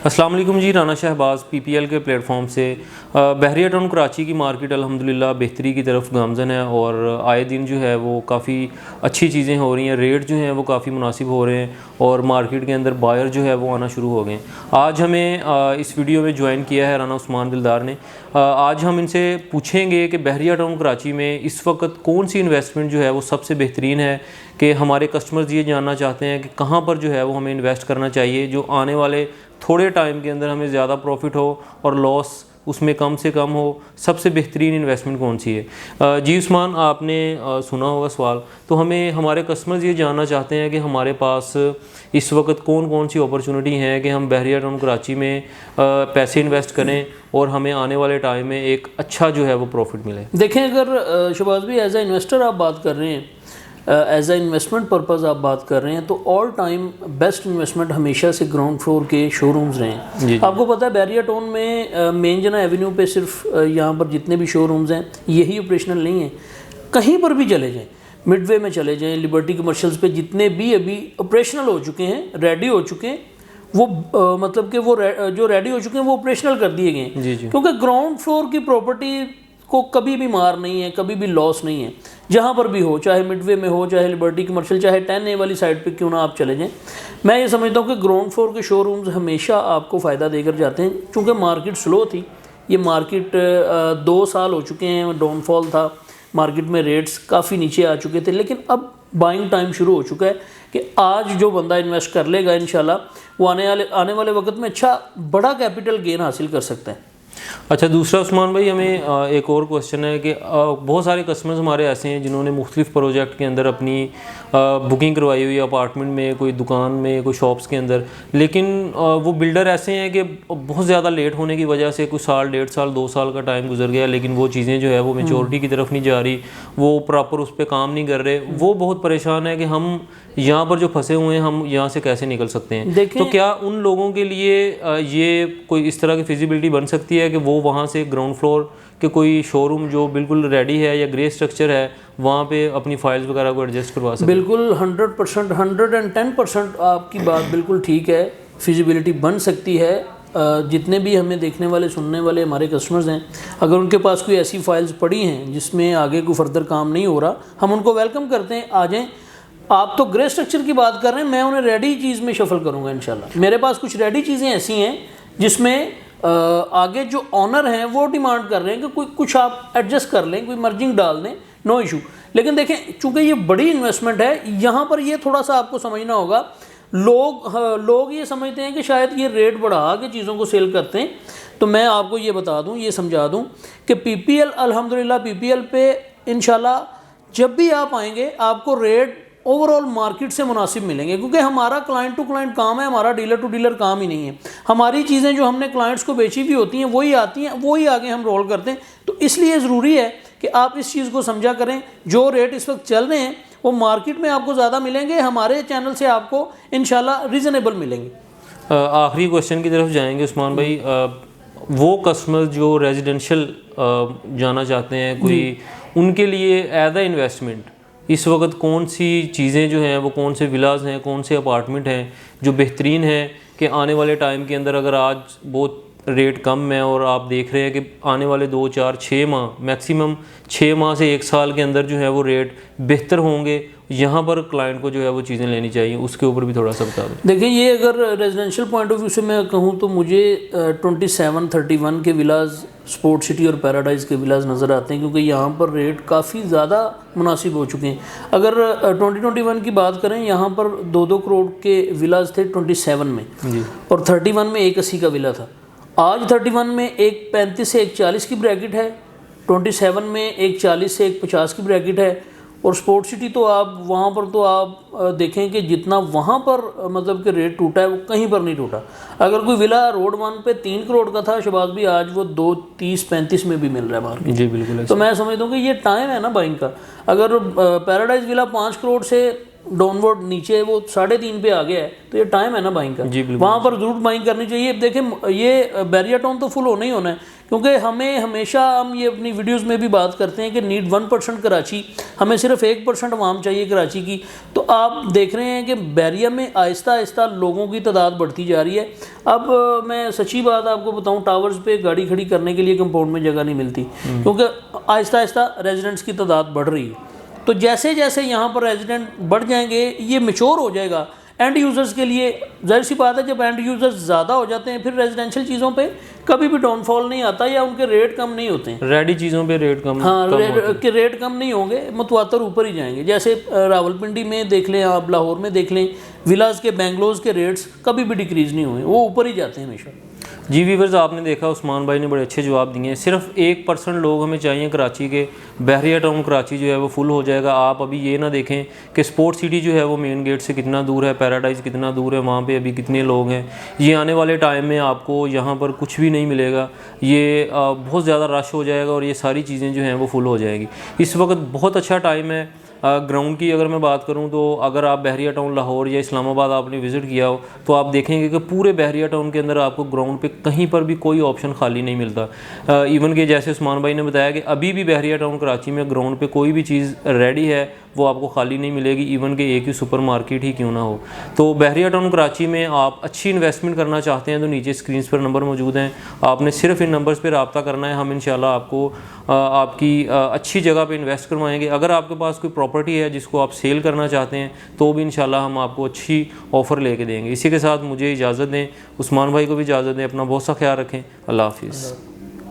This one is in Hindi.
अस्सलाम वालेकुम जी। राना शहबाज पीपीएल के प्लेटफॉर्म से बहरिया टाउन कराची की मार्केट अल्हम्दुलिल्लाह बेहतरी की तरफ गामज़न है और आए दिन जो है वो काफ़ी अच्छी चीज़ें हो रही हैं। रेट जो हैं वो काफ़ी मुनासिब हो रहे हैं और मार्केट के अंदर बायर जो है वो आना शुरू हो गए। आज हमें इस वीडियो में ज्वाइन किया है राना उस्मान दिलदार ने। आज हम इनसे पूछेंगे कि बहरिया टाउन कराची में इस वक्त कौन सी इन्वेस्टमेंट जो है वो सबसे बेहतरीन है, कि हमारे कस्टमर्स ये जानना चाहते हैं कि कहाँ पर जो है वो हमें इन्वेस्ट करना चाहिए जो आने वाले थोड़े टाइम के अंदर हमें ज़्यादा प्रॉफिट हो और लॉस उसमें कम से कम हो। सबसे बेहतरीन इन्वेस्टमेंट कौन सी है? जी उस्मान, आपने सुना होगा सवाल, तो हमें हमारे कस्टमर्स ये जानना चाहते हैं कि हमारे पास इस वक्त कौन कौन सी अपॉर्चुनिटी हैं कि हम बहरिया टाउन कराची में पैसे इन्वेस्ट करें और हमें आने वाले टाइम में एक अच्छा जो है वो प्रॉफिट मिले। देखें, अगर शहबाज भी एज ए इन्वेस्टर आप बात कर रहे हैं, एज ए इन्वेस्टमेंट पर्पज़ आप बात कर रहे हैं, तो ऑल टाइम बेस्ट इन्वेस्टमेंट हमेशा से ग्राउंड फ्लोर के शोरूम्स रहे हैं। आपको पता है बहरिया टाउन में मेन जना एवेन्यू पे सिर्फ यहाँ पर जितने भी शोरूम्स हैं यही ऑपरेशनल नहीं हैं। कहीं पर भी चले जाएँ, मिडवे में चले जाएँ, लिबर्टी कमर्शियल्स पे जितने भी अभी ऑपरेशनल हो चुके हैं, रेडी हो चुके हैं, वो मतलब कि वो जो रेडी हो चुके हैं वो ऑपरेशनल कर दिए गए हैं। क्योंकि ग्राउंड फ्लोर की प्रॉपर्टी को कभी भी मार नहीं है, कभी भी लॉस नहीं है, जहाँ पर भी हो, चाहे मिडवे में हो, चाहे लिबर्टी कमर्शियल, चाहे 10A वाली साइड पे क्यों ना आप चले जाएं। मैं ये समझता हूँ कि ग्राउंड फ्लोर के शोरूम्स हमेशा आपको फ़ायदा देकर जाते हैं। चूँकि मार्केट स्लो थी, ये मार्केट 2 साल हो चुके हैं, डाउनफॉल था, मार्केट में रेट्स काफ़ी नीचे आ चुके थे, लेकिन अब बाइंग टाइम शुरू हो चुका है कि आज जो बंदा इन्वेस्ट कर लेगा इंशाल्लाह वो आने वाले वक्त में अच्छा बड़ा कैपिटल गेन हासिल कर सकता है। अच्छा, दूसरा उस्मान भाई, हमें एक और क्वेश्चन है कि बहुत सारे कस्टमर्स हमारे ऐसे हैं जिन्होंने मुख्तलिफ प्रोजेक्ट के अंदर अपनी बुकिंग करवाई हुई है, अपार्टमेंट में, कोई दुकान में, कोई शॉप्स के अंदर, लेकिन वो बिल्डर ऐसे हैं कि बहुत ज़्यादा लेट होने की वजह से कुछ साल, 1.5 साल, 2 साल का टाइम गुजर गया, लेकिन वो चीज़ें जो है वो मेच्योरिटी की तरफ नहीं जा रही, वो प्रॉपर उस पर काम नहीं कर रहे। वो बहुत परेशान है कि हम यहाँ पर जो फंसे हुए हैं हम यहाँ से कैसे निकल सकते हैं। तो क्या उन लोगों के लिए ये कोई इस तरह की फिजिबिलिटी बन सकती है कि वो वहाँ से ग्राउंड फ्लोर के कोई शोरूम जो बिल्कुल रेडी है या ग्रे स्ट्रक्चर है वहाँ पे अपनी फाइल्स वगैरह को एडजस्ट करवा सकते? बिल्कुल 100%, 110% आपकी बात बिल्कुल ठीक है। फिजिबिलिटी बन सकती है। जितने भी हमें देखने वाले, सुनने वाले हमारे कस्टमर्स हैं, अगर उनके पास कोई ऐसी फाइल्स पड़ी हैं जिसमें आगे कोई फर्दर काम नहीं हो रहा, हम उनको वेलकम करते हैं, आ जाएँ। आप तो ग्रे स्ट्रक्चर की बात कर रहे हैं, मैं उन्हें रेडी चीज़ में शफल करूँगा इंशाल्लाह। मेरे पास कुछ रेडी चीज़ें ऐसी हैं जिसमें आगे जो ऑनर हैं वो डिमांड कर रहे हैं कि कोई कुछ आप एडजस्ट कर लें, कोई मर्जिंग डाल दें, नो इशू। लेकिन देखें, चूंकि ये बड़ी इन्वेस्टमेंट है, यहाँ पर ये थोड़ा सा आपको समझना होगा। लोग ये समझते हैं कि शायद ये रेट बढ़ा के चीज़ों को सेल करते हैं। तो मैं आपको ये बता दूँ, ये समझा दूँ कि पीपीएल, अल्हम्दुलिल्लाह पीपीएल पे इंशाल्लाह जब भी आप आएंगे आपको रेट ओवरऑल मार्केट से मुनासिब मिलेंगे, क्योंकि हमारा क्लाइंट टू क्लाइंट काम है, हमारा डीलर टू डीलर काम ही नहीं है। हमारी चीज़ें जो हमने क्लाइंट्स को बेची भी होती हैं वही आती हैं, वही आगे हम रोल करते हैं। तो इसलिए ज़रूरी है कि आप इस चीज़ को समझा करें। जो रेट इस वक्त चल रहे हैं वो मार्केट में आपको ज़्यादा मिलेंगे, हमारे चैनल से आपको इंशाल्लाह रीज़नेबल मिलेंगे। आखिरी क्वेश्चन की तरफ जाएंगे उस्मान भाई। वो कस्टमर जो रेजिडेंशियल जाना चाहते हैं कोई, उनके लिए एज ए इन्वेस्टमेंट इस वक्त कौन सी चीज़ें जो हैं वो, कौन से विलाज हैं, कौन से अपार्टमेंट हैं जो बेहतरीन हैं कि आने वाले टाइम के अंदर, अगर आज बहुत रेट कम है और आप देख रहे हैं कि आने वाले 2, 4, 6 माह, मैक्सिमम 6 माह से 1 साल के अंदर जो है वो रेट बेहतर होंगे, यहाँ पर क्लाइंट को जो है वो चीज़ें लेनी चाहिए, उसके ऊपर भी थोड़ा सा बता दें। देखिए, ये अगर रेजिडेंशियल पॉइंट ऑफ व्यू से मैं कहूँ तो मुझे 27-31 के विलाज, स्पोर्ट सिटी और पैराडाइज़ के विलाज नज़र आते हैं, क्योंकि यहाँ पर रेट काफ़ी ज़्यादा मुनासिब हो चुके हैं। अगर 2021 की बात करें, यहाँ पर 2-2 करोड़ के विलाज थे 27 में और 31 में 180 का विला था। आज 31 में 135 से 140 की ब्रैकेट है, 27 में 140 से 150 की ब्रैकेट है, और स्पोर्ट सिटी तो आप वहाँ पर तो आप देखें कि जितना वहाँ पर मतलब कि रेट टूटा है वो कहीं पर नहीं टूटा। अगर कोई विला रोड 1 पे 3 करोड़ का था शहबाज भी, आज वो 230-35 में भी मिल रहा है मार्केट। जी बिल्कुल। तो मैं समझता हूँ कि ये टाइम है ना बाइंग का। अगर पैराडाइज विला 5 करोड़ से डाउनवर्ड नीचे वो 3.5 पे आ गया है, तो ये टाइम है ना बाइंग का, वहाँ पर ज़रूर बाइंग करनी चाहिए। देखें ये बैरियर टाउन तो फुल होना ही होना है, क्योंकि हमें हमेशा, हम ये अपनी वीडियोस में भी बात करते हैं कि नीड 1% कराची, हमें सिर्फ 1% वाम चाहिए कराची की। तो आप देख रहे हैं कि बैरियर में आहिस्ता आहिस्ता लोगों की तादाद बढ़ती जा रही है। अब मैं सच्ची बात आपको बताऊं, टावर्स पे गाड़ी खड़ी करने के लिए कंपाउंड में जगह नहीं मिलती, क्योंकि आहिस्ता आहिस्ता रेजिडेंट्स की तादाद बढ़ रही है। तो जैसे जैसे यहाँ पर रेजिडेंट बढ़ जाएंगे, ये मैच्योर हो जाएगा एंड यूज़र्स के लिए। जाहिर सी बात है, जब एंड यूज़र्स ज़्यादा हो जाते हैं फिर रेजिडेंशियल चीज़ों पे कभी भी डाउनफॉल नहीं आता, या उनके रेट कम नहीं होते हैं। रेडी चीज़ों पे रेट कम, हाँ, रेट कम नहीं होंगे, मतवातर ऊपर ही जाएंगे। जैसे रावलपिंडी में देख लें आप, लाहौर में देख लें, विलास के, बेंगलोज के रेट्स कभी भी डिक्रीज़ नहीं हुए, वो ऊपर ही जाते हैं हमेशा। जी व्यूअर्स, आपने देखा उस्मान भाई ने बड़े अच्छे जवाब दिए हैं। सिर्फ 1% लोग हमें चाहिए कराची के। बहरिया टाउन कराची जो है वो फुल हो जाएगा। आप अभी ये ना देखें कि स्पोर्ट सिटी जो है वो मेन गेट से कितना दूर है, पैराडाइज़ कितना दूर है, वहाँ पे अभी कितने लोग हैं। ये आने वाले टाइम में आपको यहाँ पर कुछ भी नहीं मिलेगा, ये बहुत ज़्यादा रश हो जाएगा और ये सारी चीज़ें जो हैं वो फुल हो जाएगी। इस वक्त बहुत अच्छा टाइम है। ग्राउंड की अगर मैं बात करूं तो अगर आप बहरिया टाउन लाहौर या इस्लामाबाद आपने विज़िट किया हो तो आप देखेंगे कि पूरे बहरिया टाउन के अंदर आपको ग्राउंड पे कहीं पर भी कोई ऑप्शन खाली नहीं मिलता। इवन कि जैसे उस्मान भाई ने बताया कि अभी भी बहरिया टाउन कराची में ग्राउंड पे कोई भी चीज़ रेडी है वो आपको खाली नहीं मिलेगी, इवन कि एक ही सुपर मार्केट ही क्यों ना हो। तो बहरिया टाउन कराची में आप अच्छी इन्वेस्टमेंट करना चाहते हैं तो नीचे स्क्रीन पर नंबर मौजूद हैं, आपने सिर्फ इन नंबर्स पर रब्ता करना है। हम इंशाल्लाह आपको आपकी अच्छी जगह पे इन्वेस्ट करवाएंगे। अगर आपके पास कोई प्रॉपर्टी है जिसको आप सेल करना चाहते हैं तो भी इंशाल्लाह हम आपको अच्छी ऑफ़र लेके देंगे। इसी के साथ मुझे इजाज़त दें, उस्मान भाई को भी इजाज़त दें। अपना बहुत सा ख्याल रखें। अल्लाह हाफिज़।